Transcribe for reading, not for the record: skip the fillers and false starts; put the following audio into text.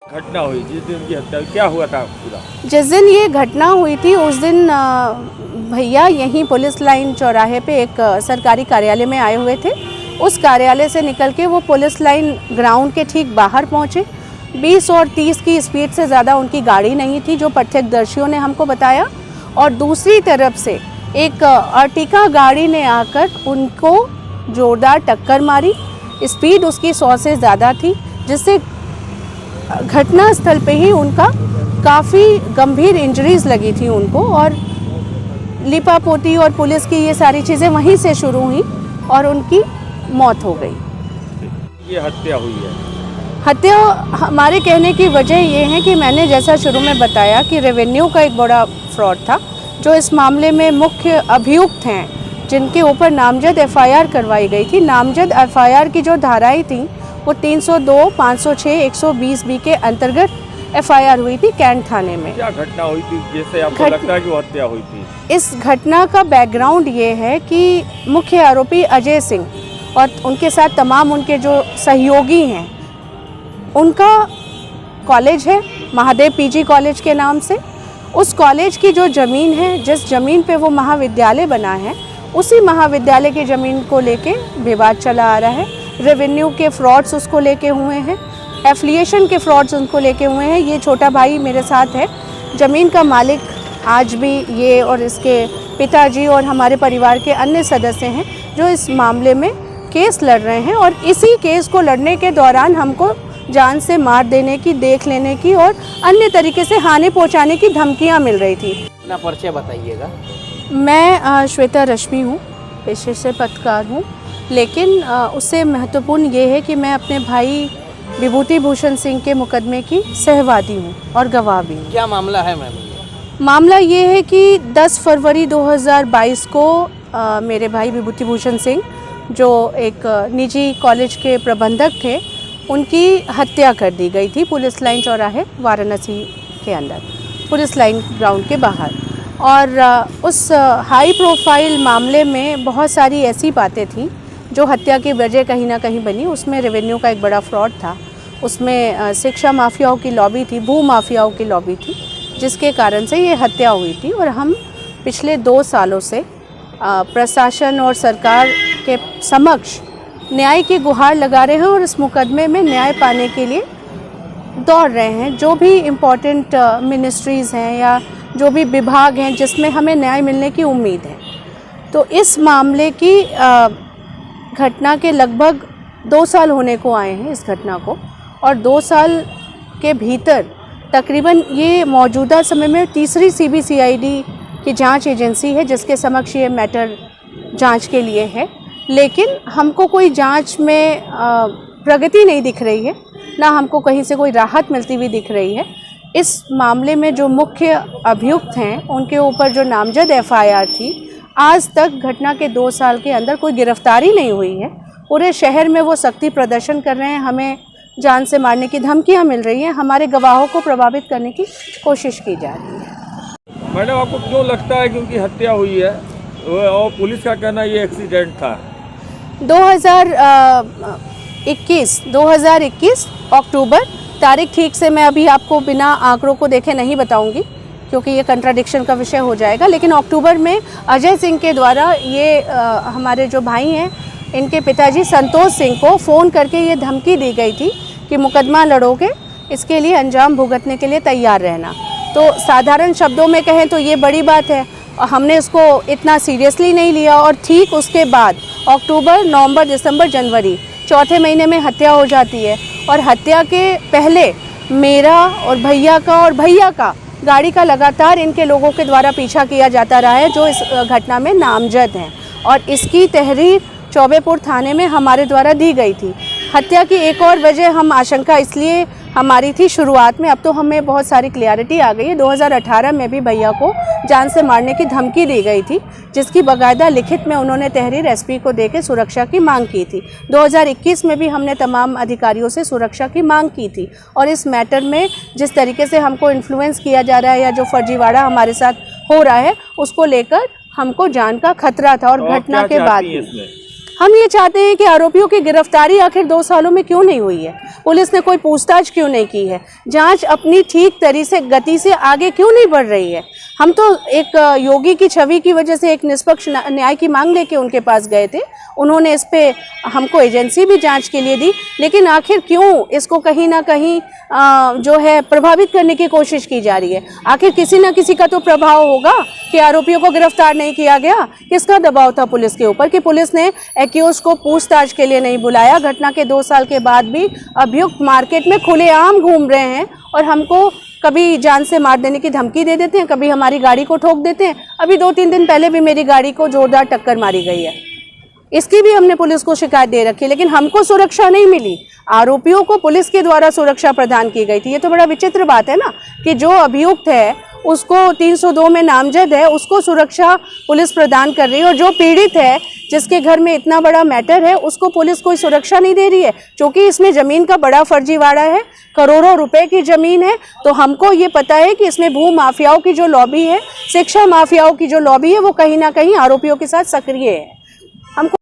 घटना हुई जिस दिन उनकी हत्या हुई, क्या हुआ था पूरा? जिस दिन ये घटना हुई थी उस दिन भैया यहीं पुलिस लाइन चौराहे पे एक सरकारी कार्यालय में आए हुए थे। उस कार्यालय से निकल के वो पुलिस लाइन ग्राउंड के ठीक बाहर पहुँचे। 20 और 30 की स्पीड से ज़्यादा उनकी गाड़ी नहीं थी, जो प्रत्यक्षदर्शियों ने हमको बताया। और दूसरी तरफ से एक अर्टिका गाड़ी ने आकर उनको जोरदार टक्कर मारी। स्पीड उसकी 100 से ज़्यादा थी, जिससे घटना स्थल पे ही उनका काफ़ी गंभीर इंजरीज लगी थी उनको। और लिपापोती और पुलिस की ये सारी चीज़ें वहीं से शुरू हुई और उनकी मौत हो गई। ये हत्या हुई है। हत्या हमारे कहने की वजह ये है कि मैंने जैसा शुरू में बताया कि रेवेन्यू का एक बड़ा फ्रॉड था, जो इस मामले में मुख्य अभियुक्त हैं, जिनके ऊपर नामजद एफआईआर करवाई गई थी। नामजद एफआईआर की जो धाराएं थी वो 302, 506, 120 बी के अंतर्गत एफआईआर हुई थी कैंट थाने में। क्या घटना हुई थी जैसे आपको लगता है कि वो हत्या हुई थी? इस घटना का बैकग्राउंड ये है कि मुख्य आरोपी अजय सिंह और उनके साथ तमाम उनके जो सहयोगी हैं, उनका कॉलेज है महादेव पीजी कॉलेज के नाम से। उस कॉलेज की जो ज़मीन है, जिस ज़मीन पे वो महाविद्यालय बना है, उसी महाविद्यालय की ज़मीन को लेके विवाद चला आ रहा है। रेवेन्यू के फ्रॉड्स उसको लेके हुए हैं, एफिलिएशन के फ्रॉड्स उनको लेके हुए हैं। ये छोटा भाई मेरे साथ है, ज़मीन का मालिक आज भी ये और इसके पिताजी और हमारे परिवार के अन्य सदस्य हैं जो इस मामले में केस लड़ रहे हैं। और इसी केस को लड़ने के दौरान हमको जान से मार देने की, देख लेने की और अन्य तरीके से हानि पहुंचाने की धमकियां मिल रही थी। अपना परिचय बताइएगा। मैं श्वेता रश्मि हूँ, पेशे से पत्रकार हूँ, लेकिन उससे महत्वपूर्ण ये है कि मैं अपने भाई विभूति भूषण सिंह के मुकदमे की सहवादी हूँ और गवाह भी हूँ। क्या मामला है मैम? मामला ये है कि 10 फरवरी 2022 को मेरे भाई विभूति भूषण सिंह, जो एक निजी कॉलेज के प्रबंधक थे, उनकी हत्या कर दी गई थी पुलिस लाइन चौराहे वाराणसी के अंदर, पुलिस लाइन ग्राउंड के बाहर। और उस हाई प्रोफाइल मामले में बहुत सारी ऐसी बातें थी जो हत्या की वजह कहीं ना कहीं बनी। उसमें रेवेन्यू का एक बड़ा फ्रॉड था, उसमें शिक्षा माफियाओं की लॉबी थी, भू माफियाओं की लॉबी थी, जिसके कारण से ये हत्या हुई थी। और हम पिछले 2 सालों से प्रशासन और सरकार के समक्ष न्याय की गुहार लगा रहे हैं और इस मुकदमे में न्याय पाने के लिए दौड़ रहे हैं। जो भी इम्पोर्टेंट मिनिस्ट्रीज़ हैं या जो भी विभाग हैं जिसमें हमें न्याय मिलने की उम्मीद है। तो इस मामले की घटना के लगभग 2 साल होने को आए हैं इस घटना को, और 2 साल के भीतर तकरीबन ये मौजूदा समय में तीसरी सीबीसीआईडी की जांच एजेंसी है जिसके समक्ष ये मैटर जांच के लिए है। लेकिन हमको कोई जांच में प्रगति नहीं दिख रही है, ना हमको कहीं से कोई राहत मिलती हुई दिख रही है। इस मामले में जो मुख्य अभियुक्त हैं उनके ऊपर जो नामजद एफआईआर थी, आज तक घटना के 2 साल के अंदर कोई गिरफ्तारी नहीं हुई है। पूरे शहर में वो सख्ती प्रदर्शन कर रहे हैं, हमें जान से मारने की धमकियां मिल रही हैं, हमारे गवाहों को प्रभावित करने की कोशिश की जा रही है। मैडम, आपको क्यों लगता है कि उनकी हत्या हुई है और पुलिस का कहना ये एक्सीडेंट था? 2021 अक्टूबर तारीख, ठीक से मैं अभी आपको बिना आंकड़ों को देखे नहीं बताऊंगी क्योंकि ये कंट्राडिक्शन का विषय हो जाएगा। लेकिन अक्टूबर में अजय सिंह के द्वारा ये हमारे जो भाई हैं, इनके पिताजी संतोष सिंह को फ़ोन करके ये धमकी दी गई थी कि मुकदमा लड़ोगे, इसके लिए अंजाम भुगतने के लिए तैयार रहना। तो साधारण शब्दों में कहें तो ये बड़ी बात है और हमने इसको इतना सीरियसली नहीं लिया। और ठीक उसके बाद अक्टूबर, नवंबर, दिसंबर, जनवरी, चौथे महीने में हत्या हो जाती है। और हत्या के पहले मेरा और भैया का गाड़ी का लगातार इनके लोगों के द्वारा पीछा किया जाता रहा है जो इस घटना में नामजद हैं। और इसकी तहरीर चौबेपुर थाने में हमारे द्वारा दी गई थी। हत्या की एक और वजह हम आशंका इसलिए हमारी थी शुरुआत में, अब तो हमें बहुत सारी क्लियरिटी आ गई है। 2018 में भी भैया को जान से मारने की धमकी दी गई थी, जिसकी बाकायदा लिखित में उन्होंने तहरीर एसपी को देकर सुरक्षा की मांग की थी। 2021 में भी हमने तमाम अधिकारियों से सुरक्षा की मांग की थी। और इस मैटर में जिस तरीके से हमको इन्फ्लुएंस किया जा रहा है या जो फर्जीवाड़ा हमारे साथ हो रहा है, उसको लेकर हमको जान का खतरा था। और घटना के बाद हम ये चाहते हैं कि आरोपियों की गिरफ्तारी आखिर 2 सालों में क्यों नहीं हुई है, पुलिस ने कोई पूछताछ क्यों नहीं की है, जांच अपनी ठीक तरीके से गति से आगे क्यों नहीं बढ़ रही है। हम तो एक योगी की छवि की वजह से एक निष्पक्ष न्याय की मांग लेके उनके पास गए थे, उन्होंने इस पे हमको एजेंसी भी जांच के लिए दी, लेकिन आखिर क्यों इसको कहीं ना कहीं जो है प्रभावित करने की कोशिश की जा रही है। आखिर किसी न किसी का तो प्रभाव होगा कि आरोपियों को गिरफ्तार नहीं किया गया। किसका दबाव था पुलिस के ऊपर कि पुलिस ने एक्यूज को पूछताछ के लिए नहीं बुलाया। घटना के 2 साल के बाद भी अभियुक्त मार्केट में खुलेआम घूम रहे हैं और हमको कभी जान से मार देने की धमकी दे देते हैं, कभी हमारी गाड़ी को ठोक देते हैं। अभी 2-3 दिन पहले भी मेरी गाड़ी को जोरदार टक्कर मारी गई है, इसकी भी हमने पुलिस को शिकायत दे रखी है, लेकिन हमको सुरक्षा नहीं मिली। आरोपियों को पुलिस के द्वारा सुरक्षा प्रदान की गई थी। ये तो बड़ा विचित्र बात है ना कि जो अभियुक्त है उसको 302 में नामजद है, उसको सुरक्षा पुलिस प्रदान कर रही है, और जो पीड़ित है जिसके घर में इतना बड़ा मैटर है उसको पुलिस कोई सुरक्षा नहीं दे रही है, क्योंकि इसमें ज़मीन का बड़ा फर्जीवाड़ा है, करोड़ों रुपए की ज़मीन है। तो हमको ये पता है कि इसमें भू माफियाओं की जो लॉबी है, शिक्षा माफियाओं की जो लॉबी है, वो कहीं ना कहीं आरोपियों के साथ सक्रिय है। हमको